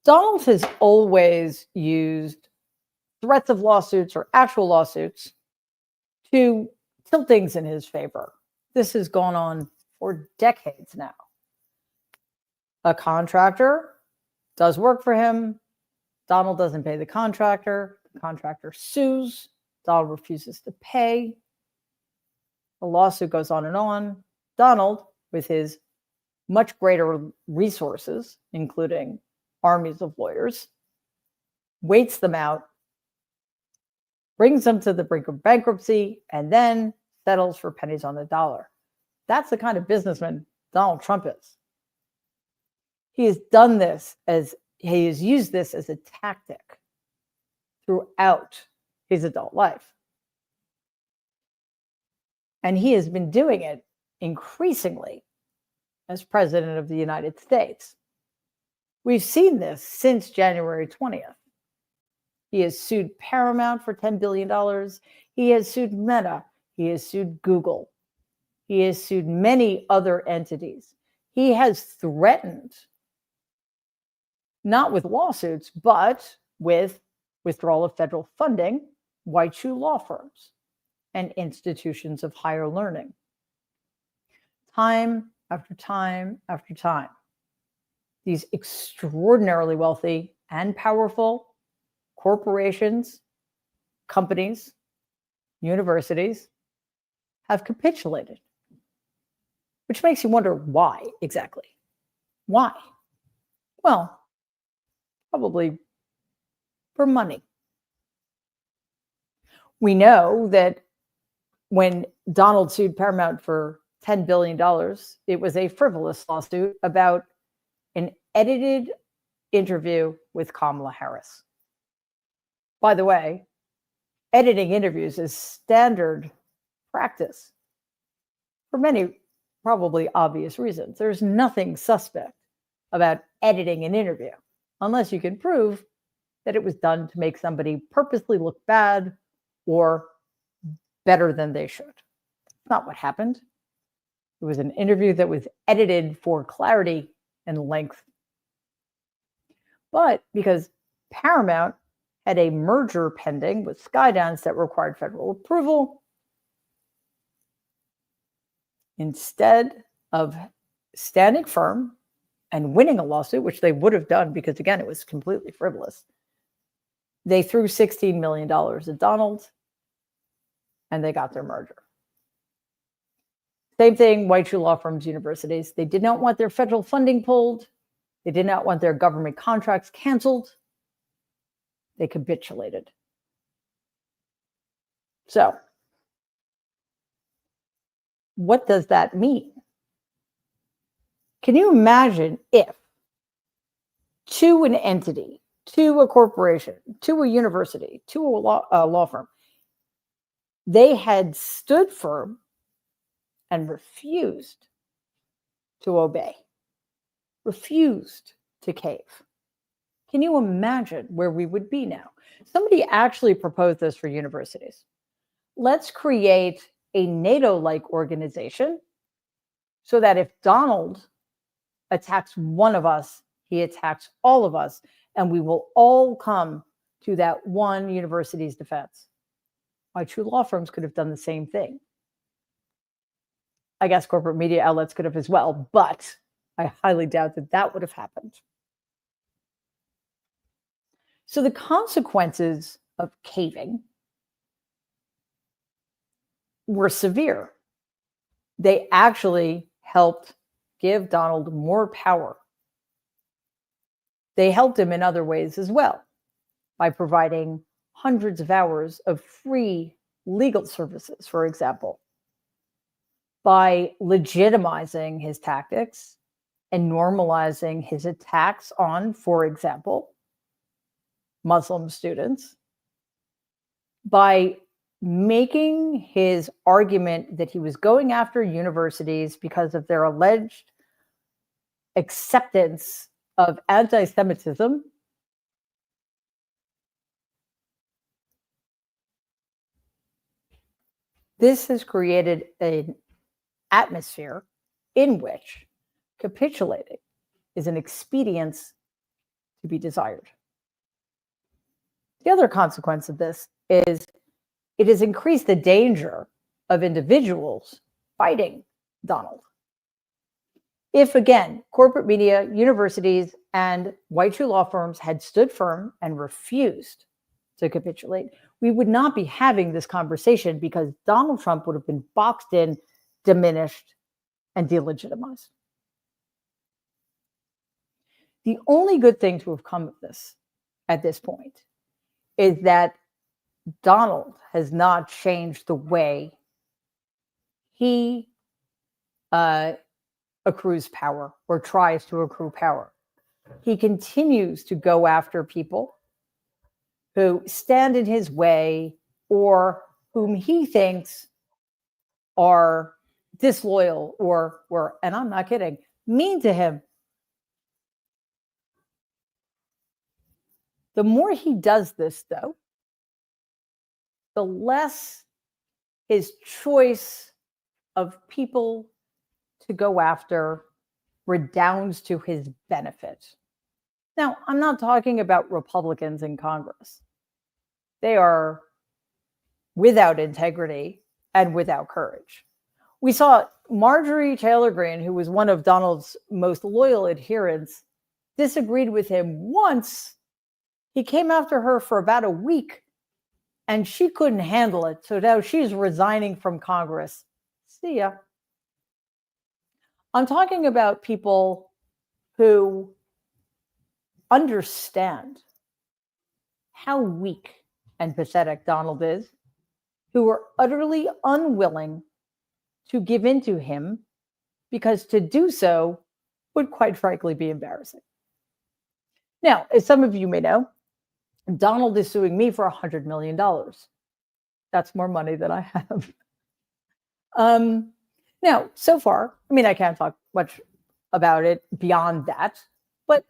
Donald has always used threats of lawsuits or actual lawsuits to tilt things in his favor. This has gone on for decades now. A contractor does work for him. Donald doesn't pay the contractor. The contractor sues. Donald refuses to pay. The lawsuit goes on and on. Donald, with his much greater resources, including armies of lawyers, waits them out, brings them to the brink of bankruptcy, and then settles for pennies on the dollar. That's the kind of businessman Donald Trump is. He has done this he has used this as a tactic throughout his adult life. And he has been doing it increasingly as president of the United States. We've seen this since January 20th. He has sued Paramount for $10 billion. He has sued Meta. He has sued Google. He has sued many other entities. He has threatened, not with lawsuits, but with withdrawal of federal funding, white shoe law firms, and institutions of higher learning. Time after time after time, these extraordinarily wealthy and powerful corporations, companies, universities have capitulated, which makes you wonder why exactly. Why? Well, probably for money. We know that when Donald sued Paramount for $10 billion, it was a frivolous lawsuit about an edited interview with Kamala Harris. By the way, editing interviews is standard practice for many probably obvious reasons. There's nothing suspect about editing an interview unless you can prove that it was done to make somebody purposely look bad or better than they should. That's not what happened. It was an interview that was edited for clarity and length. But because Paramount had a merger pending with Skydance that required federal approval, instead of standing firm and winning a lawsuit, which they would have done because, again, it was completely frivolous, they threw $16 million at Donald and they got their merger. Same thing, white shoe law firms, universities. They did not want their federal funding pulled. They did not want their government contracts canceled. They capitulated. So, what does that mean? Can you imagine if to an entity, to a corporation, to a university, to a law firm, they had stood firm and refused to obey, refused to cave? Can you imagine where we would be now? Somebody actually proposed this for universities. Let's create a NATO-like organization so that if Donald attacks one of us, he attacks all of us, and we will all come to that one university's defense. White shoe law firms could have done the same thing. I guess corporate media outlets could have as well, but I highly doubt that that would have happened. So the consequences of caving were severe. They actually helped give Donald more power. They helped him in other ways as well, by providing hundreds of hours of free legal services, for example, by legitimizing his tactics and normalizing his attacks on, for example, Muslim students, by making his argument that he was going after universities because of their alleged acceptance of anti-Semitism. This has created an atmosphere in which capitulating is an expedience to be desired. The other consequence of this is it has increased the danger of individuals fighting Donald. If, again, corporate media, universities, and white shoe law firms had stood firm and refused to capitulate, we would not be having this conversation because Donald Trump would have been boxed in, diminished, and delegitimized. The only good thing to have come of this at this point is that Donald has not changed the way he accrues power or tries to accrue power. He continues to go after people who stand in his way or whom he thinks are disloyal or were, and I'm not kidding, mean to him. The more he does this, though, the less his choice of people to go after redounds to his benefit. Now, I'm not talking about Republicans in Congress. They are without integrity and without courage. We saw Marjorie Taylor Greene, who was one of Donald's most loyal adherents, disagreed with him once. He came after her for about a week, and she couldn't handle it. So now she's resigning from Congress. See ya. I'm talking about people who understand how weak and pathetic Donald is, who are utterly unwilling to give in to him because to do so would quite frankly be embarrassing. Now, as some of you may know, Donald is suing me for $100 million. That's more money than I have. Now, so far, I mean, I can't talk much about it beyond that, but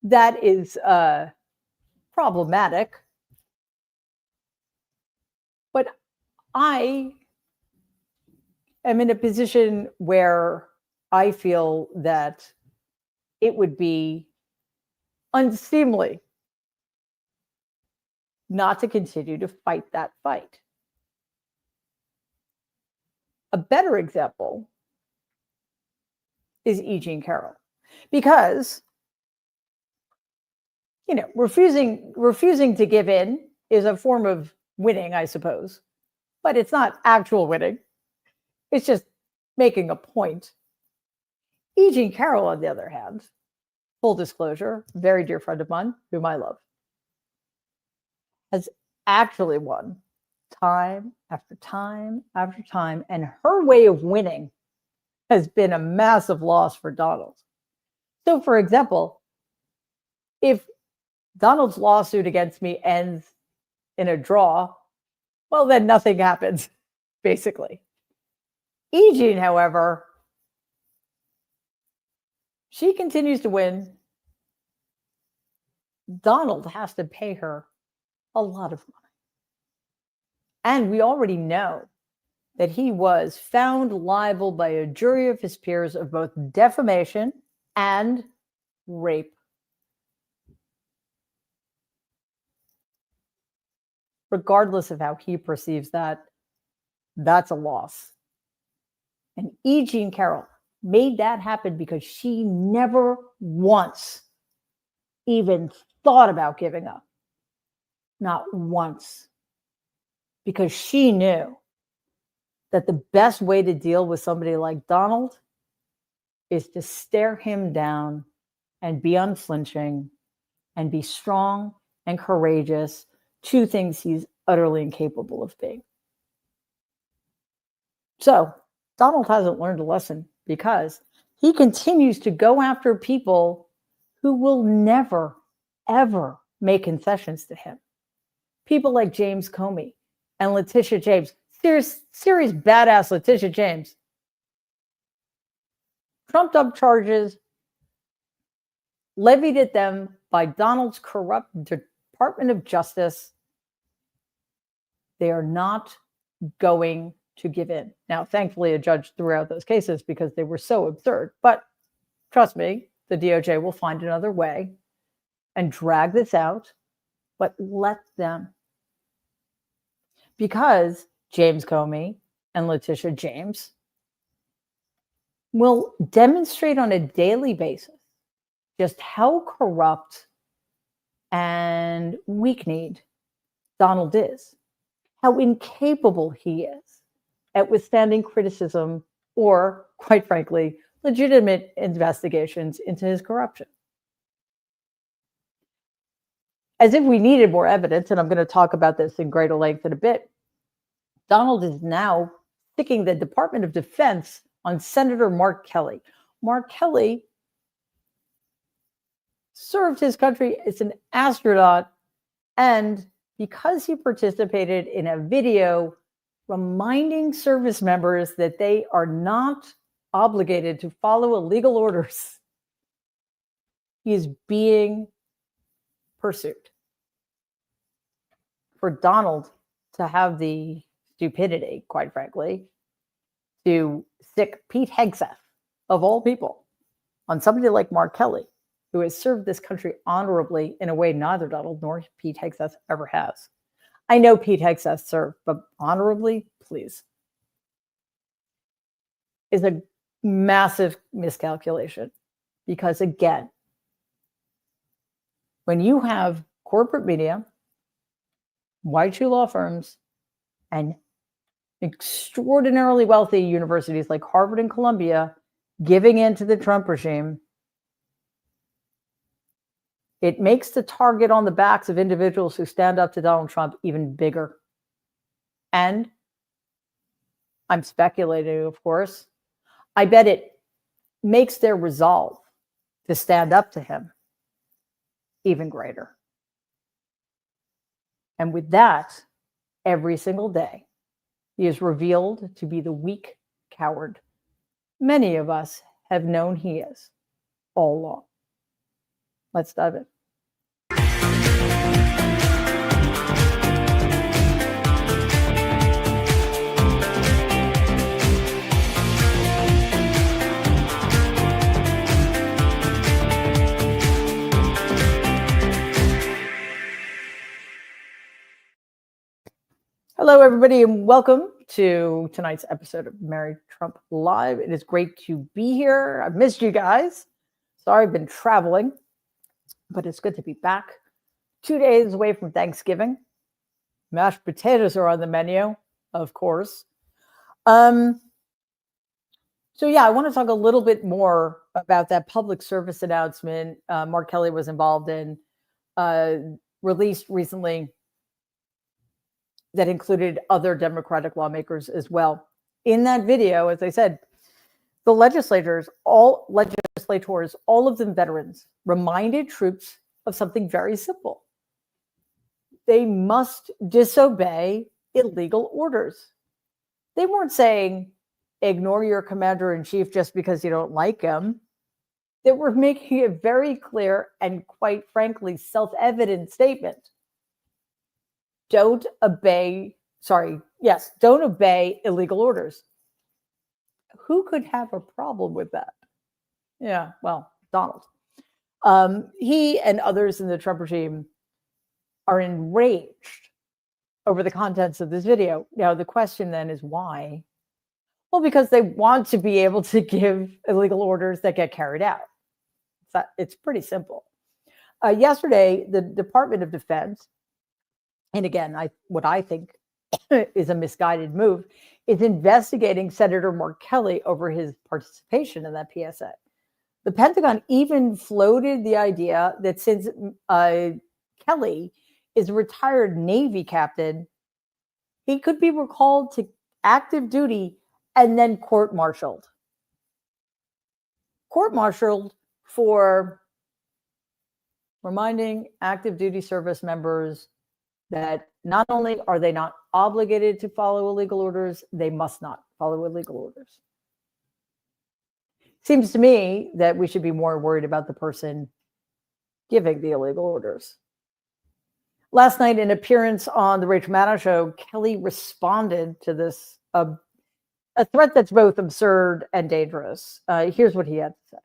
that is problematic. But I am in a position where I feel that it would be unseemly not to continue to fight that fight. A better example is E. Jean Carroll, because, you know, refusing to give in is a form of winning, I suppose, but it's not actual winning. It's just making a point. E. Jean Carroll, on the other hand, full disclosure, very dear friend of mine, whom I love, has actually won time after time after time, and her way of winning has been a massive loss for Donald. So, for example, if Donald's lawsuit against me ends in a draw, well, then nothing happens, basically. E. Jean, however, she continues to win. Donald has to pay her a lot of money. And we already know that he was found liable by a jury of his peers of both defamation and rape. Regardless of how he perceives that, that's a loss. And E. Jean Carroll made that happen because she never once even thought about giving up. Not once. Because she knew that the best way to deal with somebody like Donald is to stare him down and be unflinching and be strong and courageous, two things he's utterly incapable of being. So Donald hasn't learned a lesson because he continues to go after people who will never, ever make concessions to him. People like James Comey and Letitia James, serious badass Letitia James, trumped up charges levied at them by Donald's corrupt Department of Justice. They are not going to give in. Now, thankfully, a judge threw out those cases because they were so absurd. But trust me, the DOJ will find another way and drag this out, but let them. Because James Comey and Letitia James will demonstrate on a daily basis just how corrupt and weak-kneed Donald is, how incapable he is at withstanding criticism or, quite frankly, legitimate investigations into his corruption. As if we needed more evidence, and I'm going to talk about this in greater length in a bit, Donald is now sticking the Department of Defense on Senator Mark Kelly. Mark Kelly served his country as an astronaut, and because he participated in a video reminding service members that they are not obligated to follow illegal orders, he is being pursued. For Donald to have the stupidity, quite frankly, to stick Pete Hegseth, of all people, on somebody like Mark Kelly, who has served this country honorably in a way neither Donald nor Pete Hegseth ever has. I know Pete Hegseth served, but honorably, please, is a massive miscalculation. Because again, when you have corporate media, white shoe law firms, and extraordinarily wealthy universities like Harvard and Columbia giving in to the Trump regime, it makes the target on the backs of individuals who stand up to Donald Trump even bigger. And I'm speculating, of course, I bet it makes their resolve to stand up to him even greater. And with that, every single day, he is revealed to be the weak coward many of us have known he is all along. Let's dive in. Hello, everybody, and welcome to tonight's episode of Mary Trump Live. It is great to be here. I've missed you guys. Sorry, I've been traveling, but it's good to be back. 2 days away from Thanksgiving. Mashed potatoes are on the menu, of course. So yeah, I want to talk a little bit more about that public service announcement Mark Kelly was involved in, released recently, that included other Democratic lawmakers as well. In that video, as I said, the legislators, all of them veterans, reminded troops of something very simple. They must disobey illegal orders. They weren't saying, ignore your commander-in-chief just because you don't like him. They were making a very clear and, quite frankly, self-evident statement. Don't obey illegal orders. Who could have a problem with that? Yeah, well, Donald. He and others in the Trump regime are enraged over the contents of this video. Now, the question then is why? Well, because they want to be able to give illegal orders that get carried out. It's pretty simple. Yesterday, the Department of Defense, and again, what I think is a misguided move, is investigating Senator Mark Kelly over his participation in that PSA. The Pentagon even floated the idea that since Kelly is a retired Navy captain, he could be recalled to active duty and then court-martialed. Court-martialed for reminding active duty service members that not only are they not obligated to follow illegal orders, they must not follow illegal orders. Seems to me that we should be more worried about the person giving the illegal orders. Last night, in an appearance on the Rachel Maddow Show, Kelly responded to this, a threat that's both absurd and dangerous. Here's what he had to say.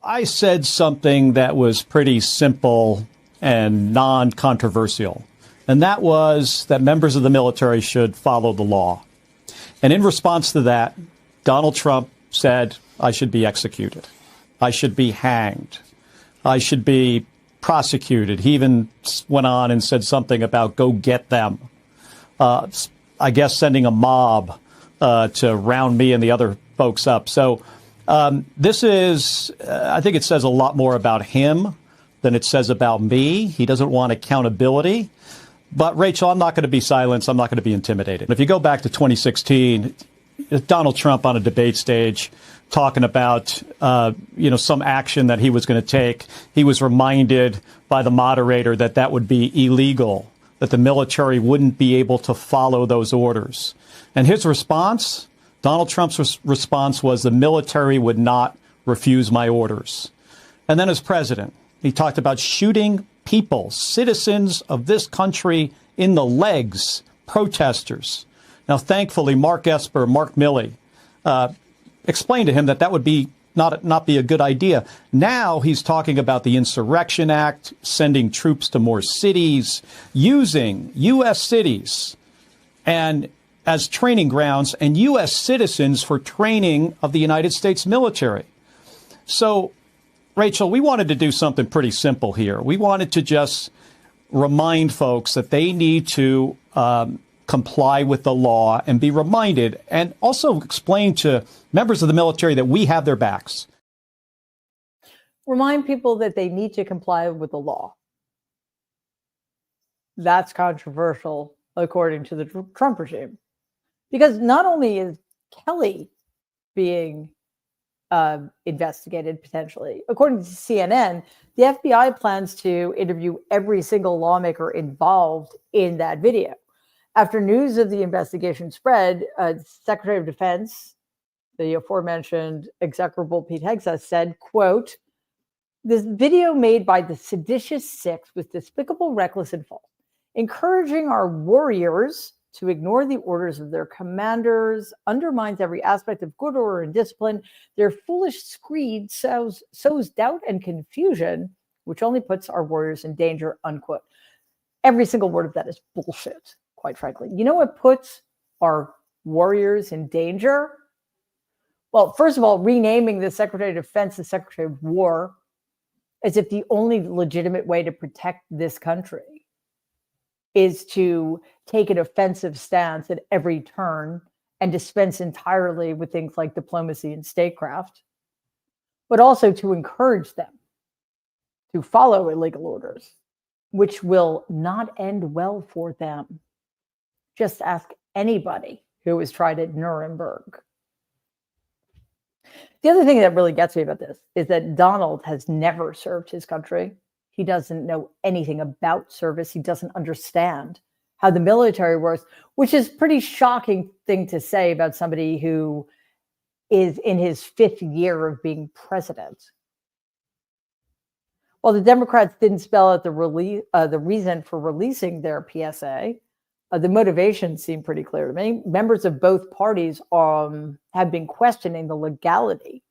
I said something that was pretty simple and non-controversial. And that was that members of the military should follow the law. And in response to that, Donald Trump said, I should be executed. I should be hanged. I should be prosecuted. He even went on and said something about go get them. I guess sending a mob to round me and the other folks up. So this is, I think it says a lot more about him than it says about me. He doesn't want accountability. But, Rachel, I'm not going to be silenced. I'm not going to be intimidated. If you go back to 2016, Donald Trump on a debate stage talking about, some action that he was going to take, he was reminded by the moderator that that would be illegal, that the military wouldn't be able to follow those orders. And his response, Donald Trump's response was the military would not refuse my orders. And then as president, he talked about shooting people, citizens of this country in the legs, protesters. Now, thankfully, Mark Esper, Mark Milley, explained to him that that would be not be a good idea. Now he's talking about the Insurrection Act, sending troops to more cities, using U.S. cities and as training grounds and U.S. citizens for training of the United States military. So, Rachel, we wanted to do something pretty simple here. We wanted to just remind folks that they need to comply with the law and be reminded, and also explain to members of the military that we have their backs. Remind people that they need to comply with the law. That's controversial, according to the Trump regime. Because not only is Kelly being investigated potentially, according to CNN, the FBI plans to interview every single lawmaker involved in that video. After news of the investigation spread, Secretary of Defense, the aforementioned execrable Pete Hegseth, said, quote, "This video made by the seditious six was despicable, reckless, and false, encouraging our warriors to ignore the orders of their commanders, undermines every aspect of good order and discipline. Their foolish screed sows doubt and confusion, which only puts our warriors in danger," unquote. Every single word of that is bullshit, quite frankly. You know what puts our warriors in danger? Well, first of all, renaming the Secretary of Defense the Secretary of War, as if the only legitimate way to protect this country is to take an offensive stance at every turn and dispense entirely with things like diplomacy and statecraft, but also to encourage them to follow illegal orders, which will not end well for them. Just ask anybody who was tried at Nuremberg. The other thing that really gets me about this is that Donald has never served his country. He doesn't know anything about service. He doesn't understand how the military works, which is a pretty shocking thing to say about somebody who is in his fifth year of being president. While the Democrats didn't spell out the reason for releasing their PSA, the motivation seemed pretty clear to me. Members of both parties have been questioning the legality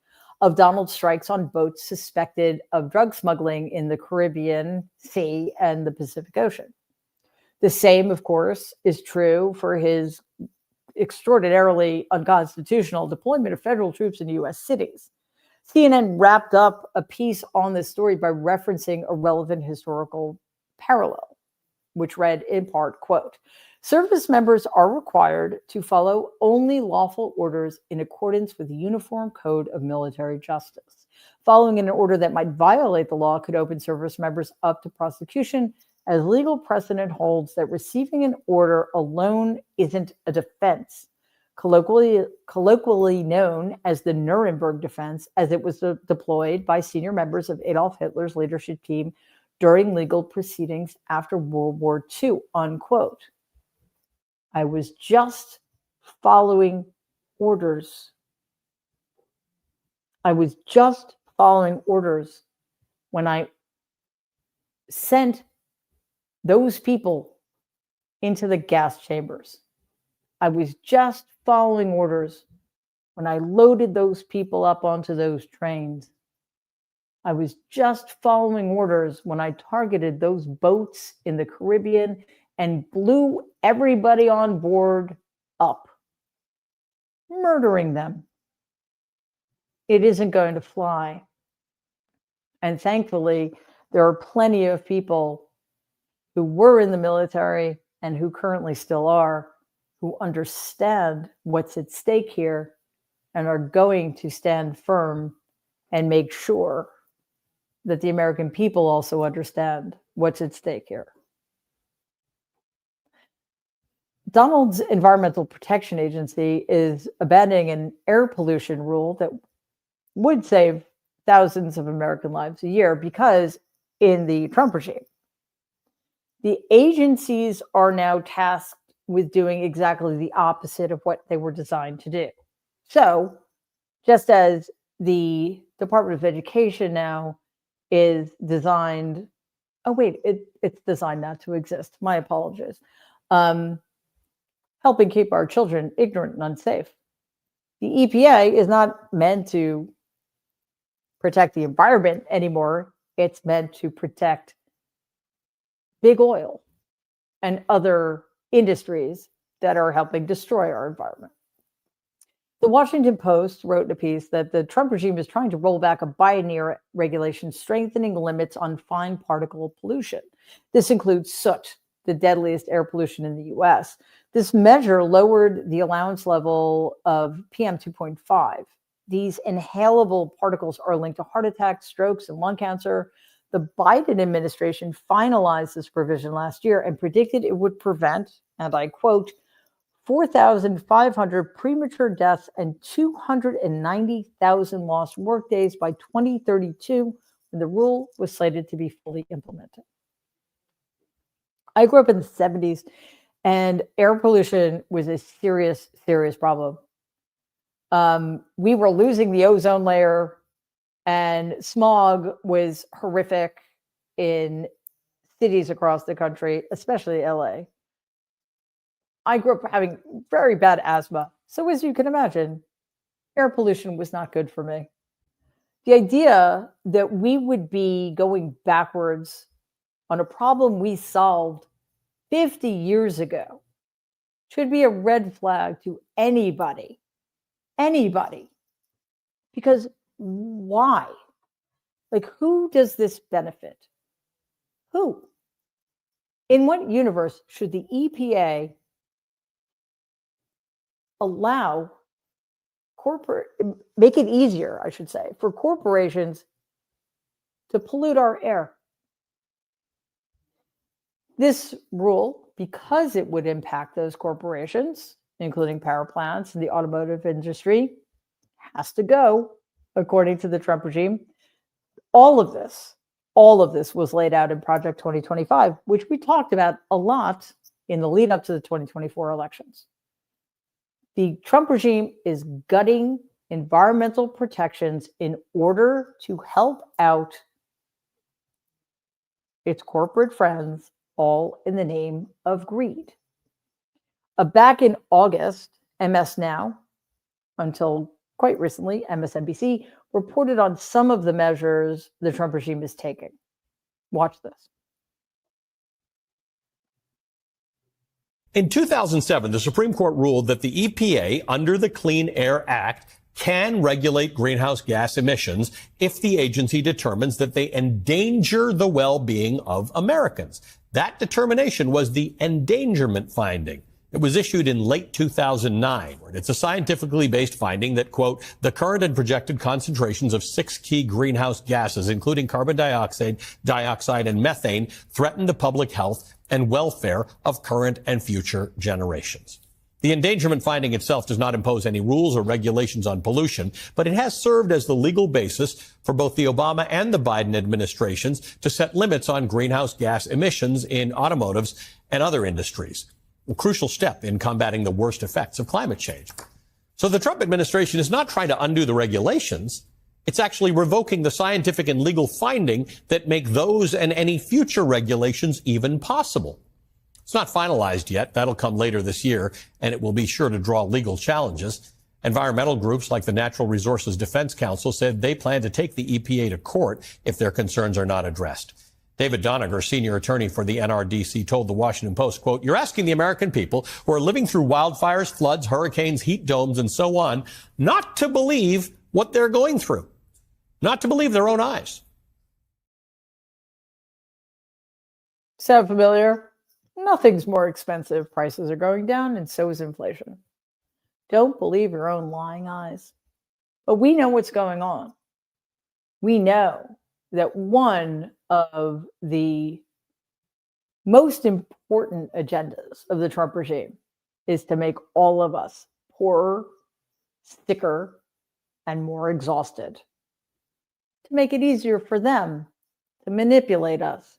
of Donald's strikes on boats suspected of drug smuggling in the Caribbean Sea and the Pacific Ocean. The same, of course, is true for his extraordinarily unconstitutional deployment of federal troops in U.S. cities. CNN wrapped up a piece on this story by referencing a relevant historical parallel, which read in part, quote, "Service members are required to follow only lawful orders in accordance with the Uniform Code of Military Justice. Following an order that might violate the law could open service members up to prosecution, as legal precedent holds that receiving an order alone isn't a defense, colloquially known as the Nuremberg defense, as it was deployed by senior members of Adolf Hitler's leadership team during legal proceedings after World War II," unquote. I was just following orders. I was just following orders when I sent those people into the gas chambers. I was just following orders when I loaded those people up onto those trains. I was just following orders when I targeted those boats in the Caribbean and blew everybody on board up, murdering them. It isn't going to fly. And thankfully, there are plenty of people who were in the military and who currently still are, who understand what's at stake here and are going to stand firm and make sure that the American people also understand what's at stake here. Donald's Environmental Protection Agency is abandoning an air pollution rule that would save thousands of American lives a year because in the Trump regime, the agencies are now tasked with doing exactly the opposite of what they were designed to do. So just as the Department of Education now is designed, it's designed not to exist. My apologies. Helping keep our children ignorant and unsafe. The EPA is not meant to protect the environment anymore. It's meant to protect big oil and other industries that are helping destroy our environment. The Washington Post wrote in a piece that the Trump regime is trying to roll back a Biden-era regulation strengthening limits on fine particle pollution. This includes soot, the deadliest air pollution in the US. This measure lowered the allowance level of PM 2.5. These inhalable particles are linked to heart attacks, strokes, and lung cancer. The Biden administration finalized this provision last year and predicted it would prevent, and I quote, 4,500 premature deaths and 290,000 lost workdays by 2032, when the rule was slated to be fully implemented. I grew up in the 70s, and air pollution was a serious, serious problem. We were losing the ozone layer, and smog was horrific in cities across the country, especially LA. I grew up having very bad asthma. So as you can imagine, air pollution was not good for me. The idea that we would be going backwards on a problem we solved 50 years ago should be a red flag to anybody. Because why? Like, who does this benefit? Who? In what universe should the EPA make it easier, I should say, for corporations to pollute our air? This rule, because it would impact those corporations, including power plants and the automotive industry, has to go, according to the Trump regime. All of this was laid out in Project 2025, which we talked about a lot in the lead up to the 2024 elections. The Trump regime is gutting environmental protections in order to help out its corporate friends, all in the name of greed. Back in August, MS Now, until quite recently, MSNBC, reported on some of the measures the Trump regime is taking. Watch this. In 2007, the Supreme Court ruled that the EPA, under the Clean Air Act, can regulate greenhouse gas emissions if the agency determines that they endanger the well-being of Americans. That determination was the endangerment finding. It was issued in late 2009. It's a scientifically based finding that, quote, the current and projected concentrations of 6 key greenhouse gases, including carbon dioxide, and methane, threaten the public health and welfare of current and future generations. The endangerment finding itself does not impose any rules or regulations on pollution, but it has served as the legal basis for both the Obama and the Biden administrations to set limits on greenhouse gas emissions in automotives and other industries, a crucial step in combating the worst effects of climate change. So the Trump administration is not trying to undo the regulations. It's actually revoking the scientific and legal finding that make those and any future regulations even possible. It's not finalized yet. That'll come later this year, and it will be sure to draw legal challenges. Environmental groups like the Natural Resources Defense Council said they plan to take the EPA to court if their concerns are not addressed. David Doniger, senior attorney for the NRDC, told the Washington Post, quote, "You're asking the American people who are living through wildfires, floods, hurricanes, heat domes, and so on, not to believe what they're going through, not to believe their own eyes." Sound familiar? Nothing's more expensive. Prices are going down, and so is inflation. Don't believe your own lying eyes. But we know what's going on. We know that one of the most important agendas of the Trump regime is to make all of us poorer, sicker, and more exhausted. To make it easier for them to manipulate us.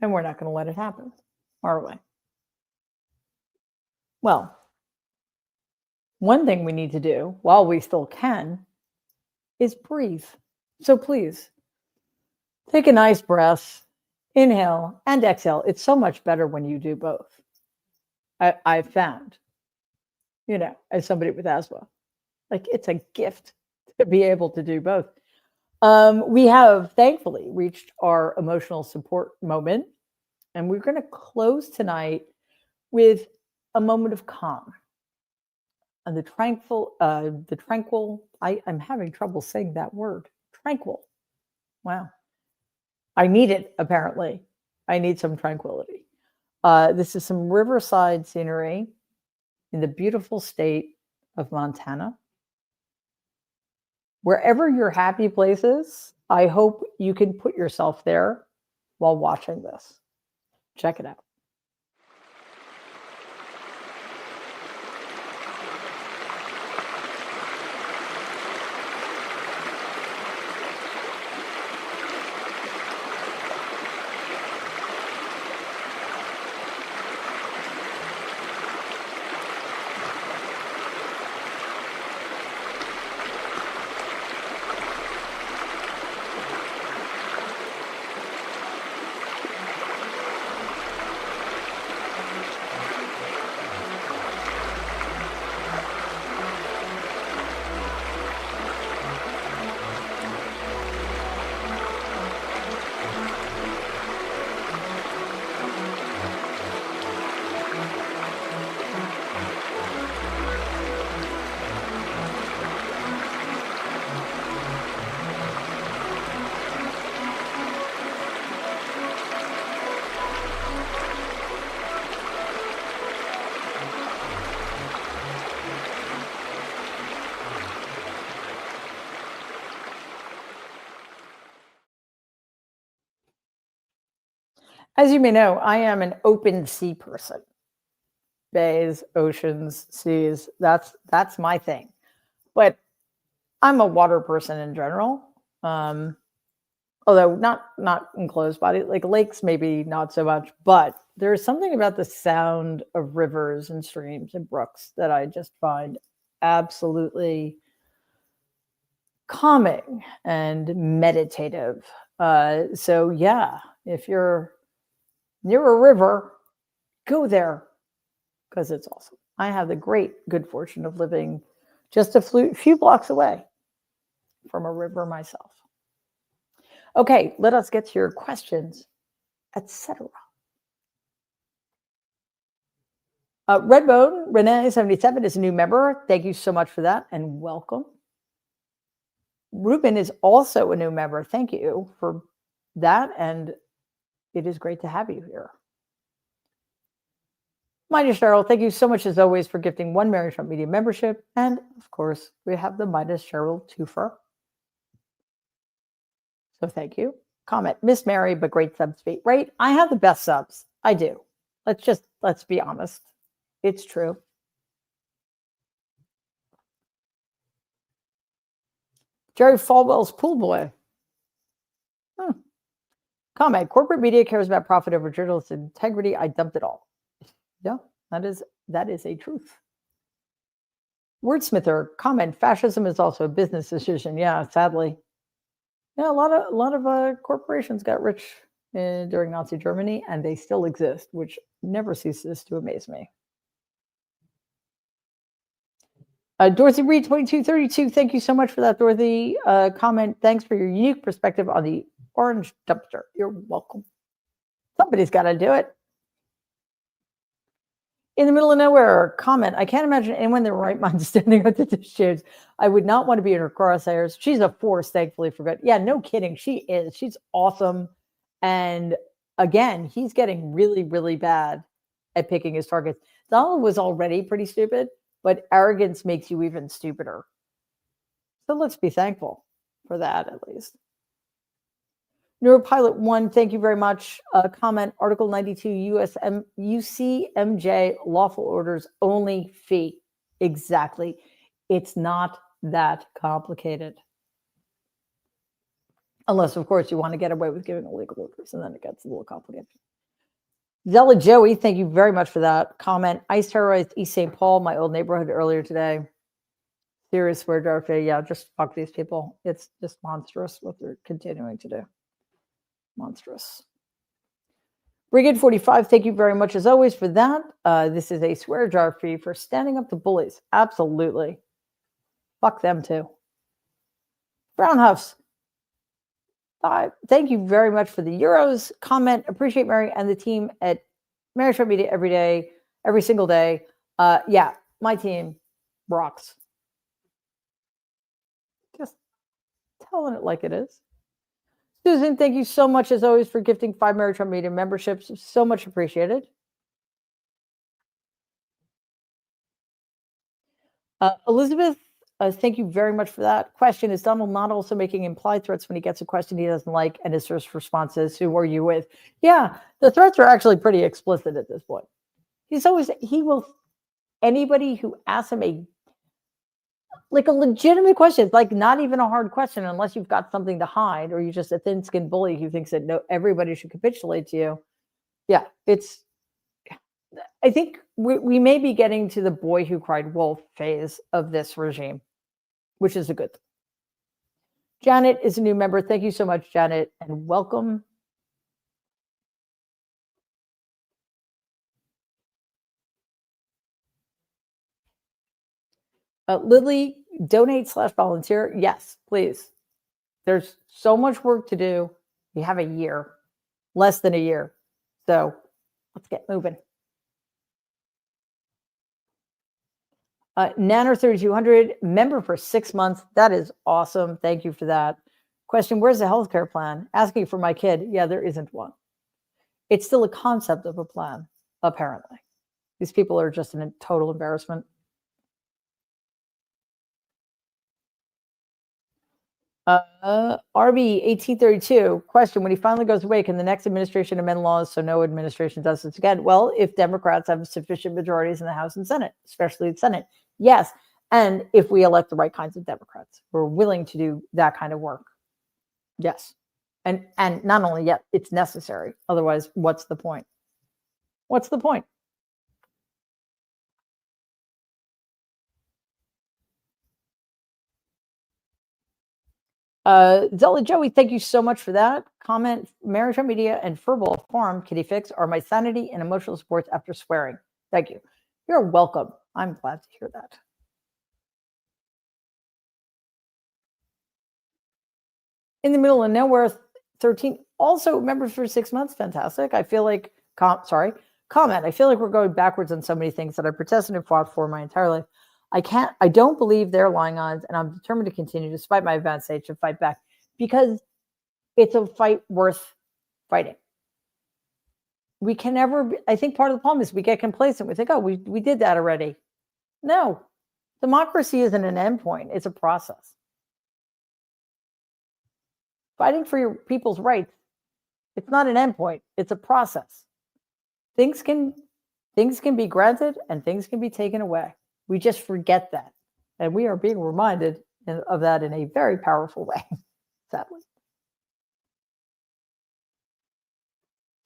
And we're not going to let it happen, are we? Well, one thing we need to do while we still can is breathe. So please, take a nice breath, inhale and exhale. It's so much better when you do both. I've found, as somebody with asthma, like it's a gift to be able to do both. We have thankfully reached our emotional support moment, and we're going to close tonight with a moment of calm. And the tranquil, I'm having trouble saying that word, tranquil. Wow. I need it, apparently. I need some tranquility. This is some riverside scenery in the beautiful state of Montana. Wherever your happy place is, I hope you can put yourself there while watching this. Check it out. As you may know, I am an open sea person. Bays, oceans, seas, that's my thing. But I'm a water person in general. Although not enclosed body, like lakes, maybe not so much, but there's something about the sound of rivers and streams and brooks that I just find absolutely calming and meditative. So yeah, if you're near a river, go there because it's awesome. I have the good fortune of living just a few blocks away from a river myself. Okay, let us get to your questions, etc. Redbone Renee 77 is a new member. Thank you so much for that and welcome. Ruben is also a new member. Thank you for that, and it is great to have you here. Midas Cheryl, thank you so much as always for gifting one Mary Trump Media membership. And of course, we have the Midas Cheryl twofer. So thank you. Comment, Miss Mary, but great subs feed. Right? I have the best subs. I do. Let's be honest. It's true. Jerry Falwell's pool boy. Comment, corporate media cares about profit over journalist integrity. I dumped it all. Yeah, that is a truth. Wordsmither, comment, fascism is also a business decision. Yeah, sadly. Yeah, a lot of corporations got rich during Nazi Germany, and they still exist, which never ceases to amaze me. Dorothy Reed 2232, thank you so much for that, Dorothy. Comment, thanks for your unique perspective on the orange dumpster. You're welcome. Somebody's got to do it. In the middle of nowhere, comment, I can't imagine anyone in their right mind standing up to the shoes. I would not want to be in her crosshairs. She's a force, thankfully, for good. Yeah, no kidding. She is. She's awesome. And again, he's getting really, really bad at picking his targets. Donald was already pretty stupid, but arrogance makes you even stupider. So let's be thankful for that, at least. Neuropilot 1, thank you very much. Comment, Article 92, UCMJ, lawful orders only fee. Exactly. It's not that complicated. Unless, of course, you want to get away with giving illegal orders, and then it gets a little complicated. Zella Joey, thank you very much for that. Comment, ICE terrorized East St. Paul, my old neighborhood, earlier today. Serious swear jar. Yeah, just fuck these people. It's just monstrous what they're continuing to do. Monstrous. Brigade 45, thank you very much as always for that. This is a swear jar fee for standing up to bullies. Absolutely. Fuck them too. Brown Huffs, thank you very much for the euros. Comment, appreciate Mary and the team at Mary Trump Media every day, every single day. Yeah, my team rocks. Just telling it like it is. Susan, thank you so much as always for gifting 5 Mary Trump Media memberships. So much appreciated. Elizabeth, thank you very much for that. Question, is Donald not also making implied threats when he gets a question he doesn't like and his first response is, who are you with? Yeah, the threats are actually pretty explicit at this point. He will, anybody who asks him a legitimate question, like not even a hard question, unless you've got something to hide or you're just a thin-skinned bully who thinks that no, everybody should capitulate to you. Yeah, I think we may be getting to the boy who cried wolf phase of this regime, which is a good thing. Janet is a new member. Thank you so much, Janet, and welcome. Lily, donate/volunteer. Yes, please. There's so much work to do. We have a year, less than a year. So let's get moving. Nanner 3200, member for 6 months. That is awesome. Thank you for that. Question, where's the healthcare plan? Asking for my kid. Yeah, there isn't one. It's still a concept of a plan, apparently. These people are just in total embarrassment. RB 1832, question, when he finally goes away, can the next administration amend laws so no administration does this again? Well, if Democrats have sufficient majorities in the House and Senate, especially the Senate, yes. And if we elect the right kinds of Democrats who are willing to do that kind of work, yes. And not only yet, it's necessary. Otherwise, what's the point? What's the point? Zella Joey, thank you so much for that. Comment, Mary Trump Media and Furball Forum, Kitty Fix, are my sanity and emotional supports after swearing. Thank you. You're welcome. I'm glad to hear that. In the middle of nowhere, 13, also members for 6 months. Fantastic. I feel like, comment, I feel like we're going backwards on so many things that I protested and fought for my entire life. I don't believe they're lying odds, and I'm determined to continue, despite my advanced age, to fight back because it's a fight worth fighting. We can never, I think part of the problem is we get complacent. We think, oh, we did that already. No, democracy isn't an endpoint. It's a process. Fighting for your people's rights, it's not an endpoint. It's a process. Things can be granted and things can be taken away. We just forget that. And we are being reminded of that in a very powerful way, sadly.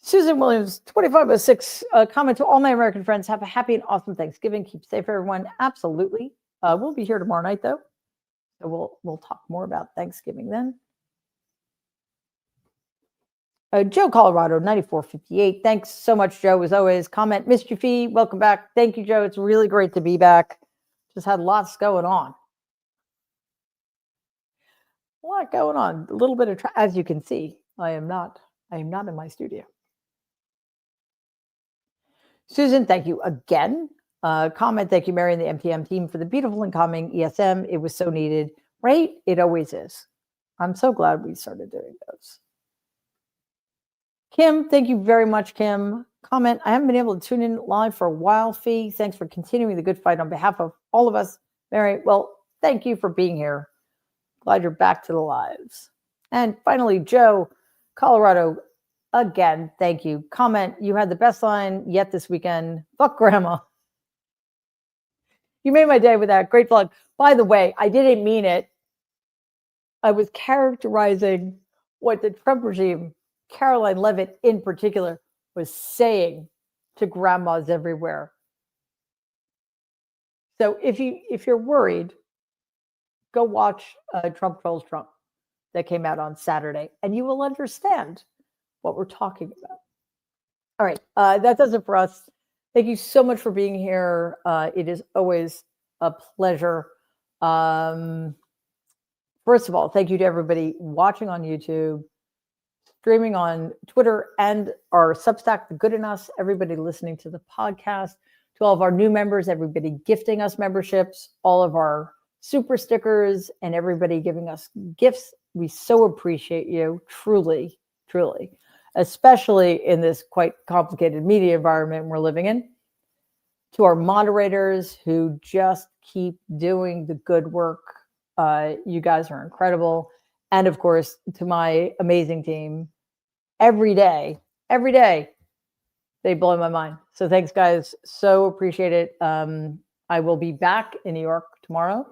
Susan Williams, 2506, comment to all my American friends. Have a happy and awesome Thanksgiving. Keep safe, everyone. Absolutely. We'll be here tomorrow night, though. So we'll talk more about Thanksgiving then. Joe Colorado, 9458. Thanks so much, Joe, as always. Comment, Mischiefy, welcome back. Thank you, Joe. It's really great to be back. Just had lots going on. A lot going on. A little bit of, as you can see, I am not in my studio. Susan, thank you again. Comment, thank you, Mary and the MTM team for the beautiful and calming ESM. It was so needed, right? It always is. I'm so glad we started doing those. Kim, thank you very much, Kim. Comment, I haven't been able to tune in live for a while, Fee. Thanks for continuing the good fight on behalf of all of us. Mary, well, thank you for being here. Glad you're back to the lives. And finally, Joe, Colorado, again, thank you. Comment, you had the best line yet this weekend. Fuck grandma. You made my day with that. Great plug. By the way, I didn't mean it. I was characterizing what the Trump regime, Caroline Leavitt in particular, was saying to grandmas everywhere. So if you're worried, go watch Trump Trolls Trump that came out on Saturday, and you will understand what we're talking about. All right, that does it for us. Thank you so much for being here. It is always a pleasure. First of all, thank you to everybody watching on YouTube, streaming on Twitter, and our Substack, The Good in Us, everybody listening to the podcast, to all of our new members, everybody gifting us memberships, all of our super stickers, and everybody giving us gifts. We so appreciate you, truly, truly, especially in this quite complicated media environment we're living in. To our moderators who just keep doing the good work. You guys are incredible. And of course, to my amazing team, every day, they blow my mind. So thanks, guys. So appreciate it. I will be back in New York tomorrow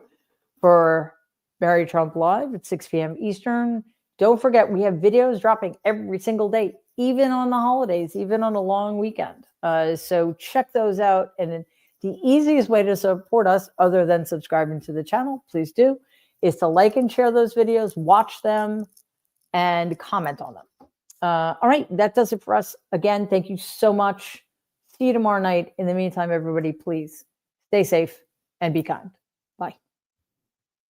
for Mary Trump Live at 6 p.m. Eastern. Don't forget, we have videos dropping every single day, even on the holidays, even on a long weekend. So check those out. And the easiest way to support us, other than subscribing to the channel, please do, is to like and share those videos, watch them, and comment on them. All right, that does it for us. Again, thank you so much. See you tomorrow night. In the meantime, everybody, please stay safe and be kind.